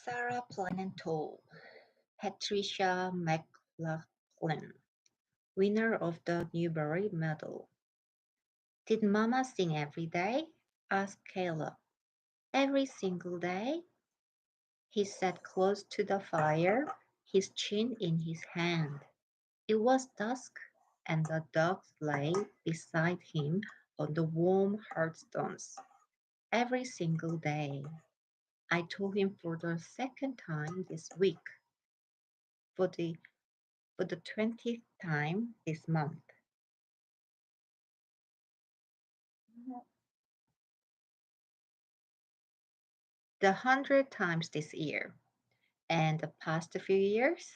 Sarah Plain and Tall, Patricia McLaughlin, winner of the Newbery Medal. Did Mama sing every day? Asked Caleb. Every single day? He sat close to the fire, his chin in his hand. It was dusk, and the dogs lay beside him on the warm hearthstones. Every single day. I told him for the second time this week, for the for the 20th time this month. The 100th times this year. And the past few years?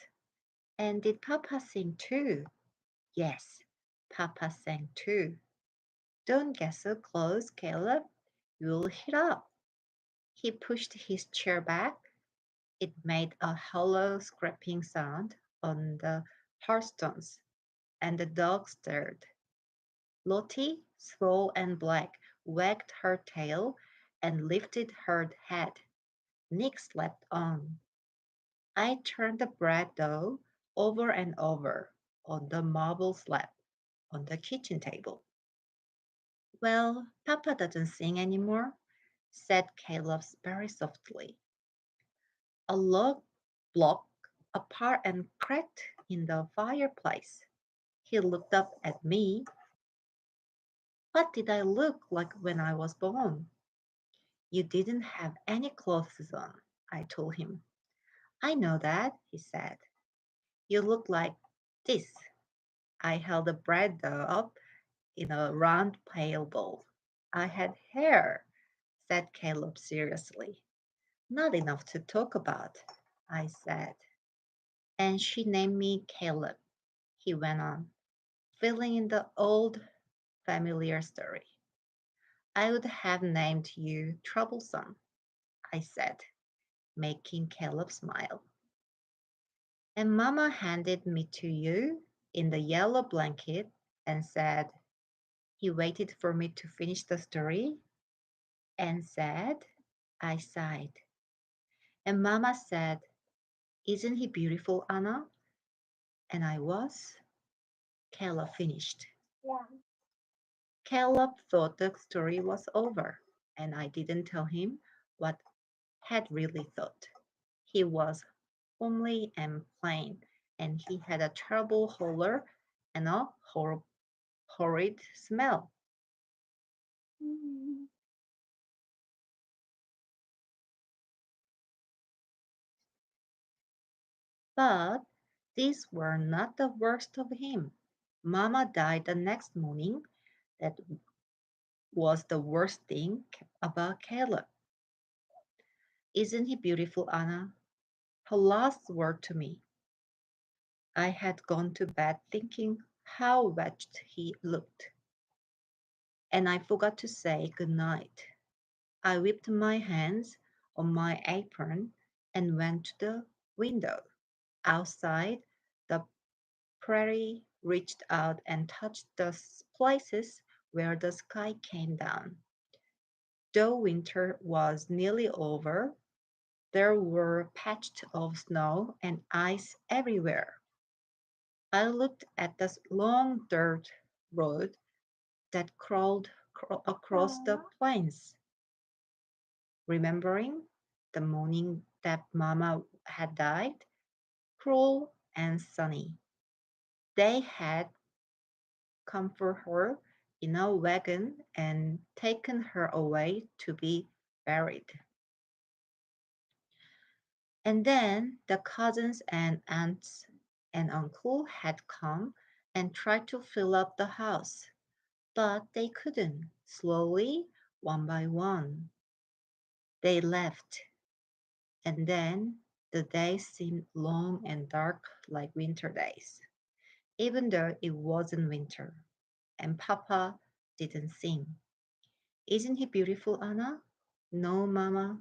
And did Papa sing too? Yes, Papa sang too. Don't get so close, Caleb. You'll hit up. He pushed his chair back. It made a hollow scraping sound on the hearthstones, and the dog stirred. Lottie, small and black, wagged her tail and lifted her head. Nick slept on. I turned the bread dough over and over on the marble slab on the kitchen table. Well, Papa doesn't sing anymore, said Caleb very softly. A log block apart and cracked in the fireplace. He looked up at me. What did I look like when I was born? You didn't have any clothes on, I told him. I know that, he said. You look like this. I held the bread dough up in a round pail bowl. I had hair, said Caleb seriously. Not enough to talk about, I said. And she named me Caleb, he went on, filling in the old familiar story. I would have named you Troublesome, I said, making Caleb smile. And Mama handed me to you in the yellow blanket and said, he waited for me to finish the story and said, I sighed. And Mama said, isn't he beautiful, Anna? And I was. Caleb finished. Caleb thought the story was over, and I didn't tell him what had really thought. He was homely and plain, and he had a terrible holler and a horrid smell. But these were not the worst of him. Mama died the next morning. That was the worst thing about Caleb. Isn't he beautiful, Anna? Her last word to me. I had gone to bed thinking how wretched he looked, and I forgot to say good night. I whipped my hands on my apron and went to the window. Outside, the prairie reached out and touched the places where the sky came down. Though winter was nearly over, there were patches of snow and ice everywhere. I looked at the long dirt road that crawled across the plains, remembering the morning that Mama had died, cruel and sunny. They had come for her in a wagon and taken her away to be buried. And then the cousins and aunts and uncle had come and tried to fill up the house, but they couldn't. Slowly, one by one, they left, and then the days seemed long and dark like winter days, even though it wasn't winter, and Papa didn't sing. Isn't he beautiful, Anna? No, Mama.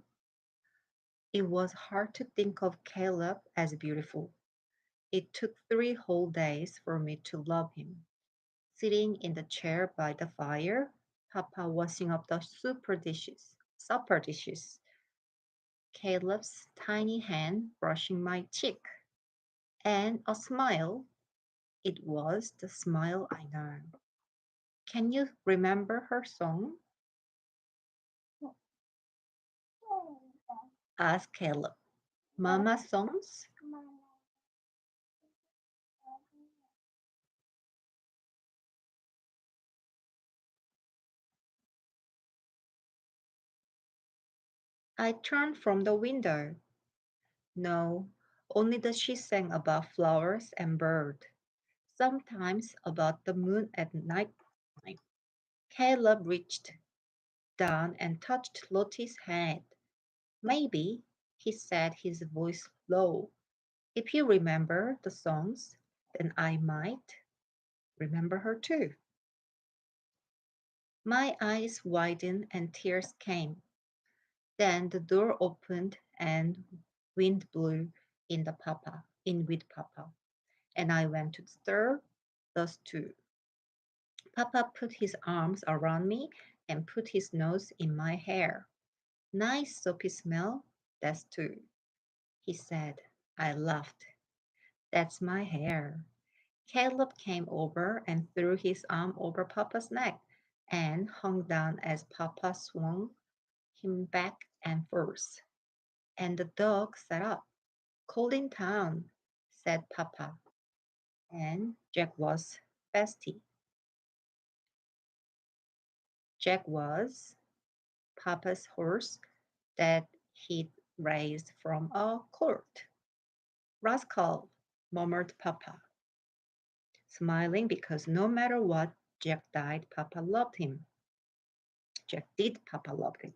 It was hard to think of Caleb as beautiful. It took 3 whole days for me to love him. Sitting in the chair by the fire, Papa washing up the supper dishes. Caleb's tiny hand brushing my cheek, and a smile. It was the smile I know. Can you remember her song? Asked Caleb. Mama's songs? I turned from the window. No, only that she sang about flowers and birds, sometimes about the moon at night time. Caleb reached down and touched Lottie's head. Maybe, he said, his voice low, if you remember the songs, then I might remember her too. My eyes widened and tears came. Then the door opened and wind blew in with Papa, and I went to stir the stew. Papa put his arms around me and put his nose in my hair. Nice soapy smell, that's too, he said. I laughed. That's my hair. Caleb came over and threw his arm over Papa's neck and hung down as Papa swung him back and forth. And the dog sat up. Cold in town, said Papa. And Jack was bestie. Jack was Papa's horse that he'd raised from a colt. Rascal, murmured Papa, smiling because no matter what Jack died, Papa loved him. Jack did, Papa loved him.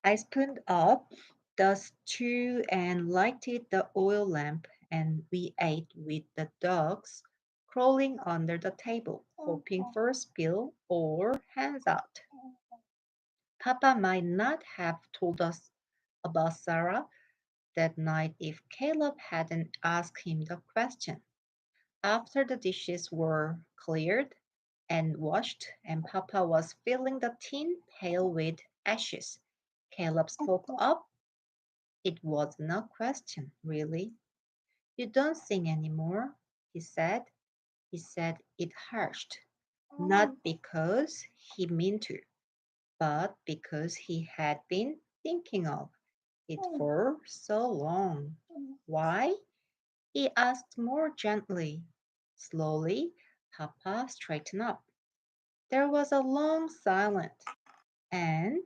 I spooned up the stew and lighted the oil lamp, and we ate with the dogs crawling under the table, hoping for a spill or hands out. Papa might not have told us about Sarah that night if Caleb hadn't asked him the question. After the dishes were cleared and washed, and Papa was filling the tin pail with ashes, Caleb spoke up. It wasn't a question, really. You don't sing anymore, he said. He said it hushed, not because he meant to, but because he had been thinking of it for so long. Why? He asked more gently. Slowly, Papa straightened up. There was a long silence, and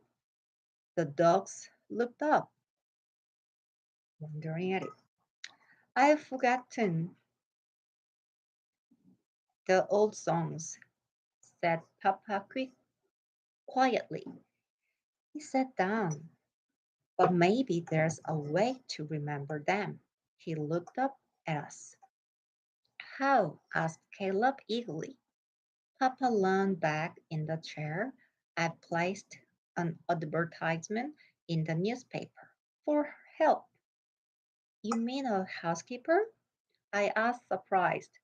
the dogs looked up, wondering at it. I've forgotten the old songs, said Papa quietly. He sat down. But maybe there's a way to remember them. He looked up at us. How? Asked Caleb eagerly. Papa leaned back in the chair. I placed an advertisement in the newspaper for help. You mean a housekeeper? I asked, surprised.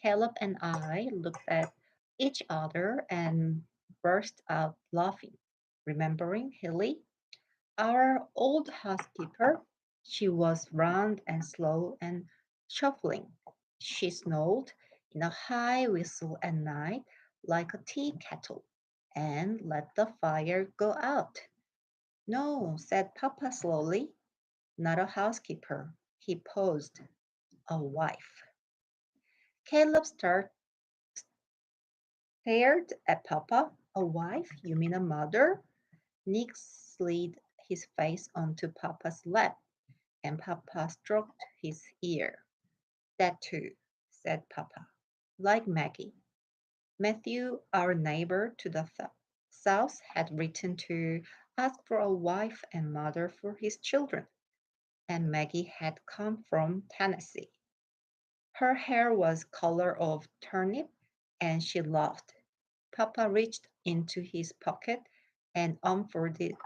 Caleb and I looked at each other and burst out laughing, remembering Hilly, our old housekeeper. She was round and slow and shuffling. She snowed in a high whistle at night like a tea kettle and let the fire go out. No, said Papa slowly, not a housekeeper. He paused. A wife. Caleb stared at Papa. A wife? You mean a mother? Nick slid his face onto Papa's lap, and Papa stroked his ear. That too, said Papa, like Maggie. Matthew, our neighbor to the south, had written to ask for a wife and mother for his children, and Maggie had come from Tennessee. Her hair was color of turnip, and she laughed. Papa reached into his pocket and unfolded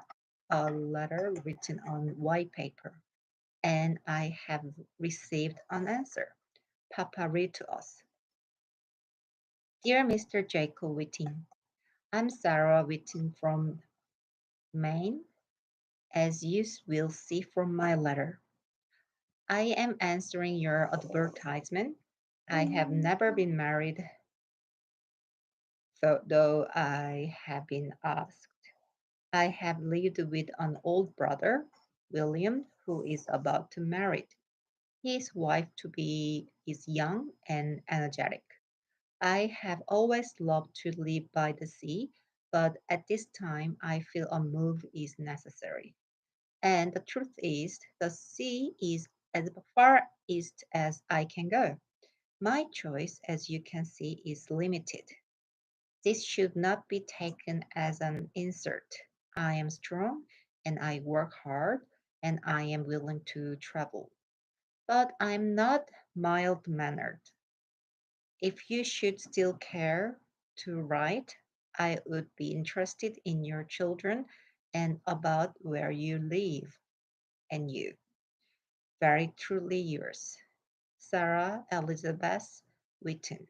a letter written on white paper. And I have received an answer. Papa read to us. Dear Mr. Jacob Whiting, I'm Sarah Whiting from Maine. As you will see from my letter, I am answering your advertisement. I have never been married, though I have been asked. I have lived with an old brother, William, who is about to marry. His wife to be is young and energetic. I have always loved to live by the sea, but at this time I feel a move is necessary. And the truth is, the sea is as far east as I can go. My choice, as you can see, is limited. This should not be taken as an insult. I am strong and I work hard and I am willing to travel. But I'm not mild mannered. If you should still care to write, I would be interested in your children and about where you live and you. Very truly yours, Sarah Elizabeth Witten.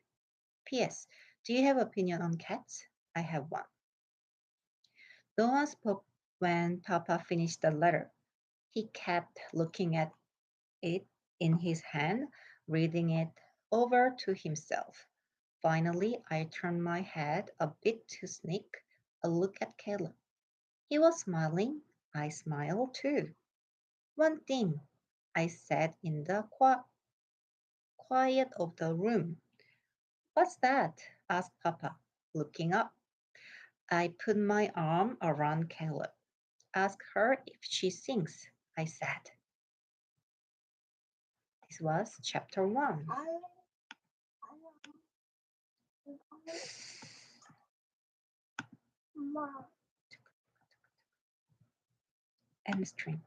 P.S. Do you have opinion on cats? I have one. No one spoke when Papa finished the letter. He kept looking at it in his hand, reading it over to himself. Finally, I turned my head a bit to sneak a look at Caleb. He was smiling. I smiled too. One thing, I said in the quiet of the room. What's that? Asked Papa, looking up. I put my arm around Caleb. Ask her if she sings, I said. This was chapter 1. End stream.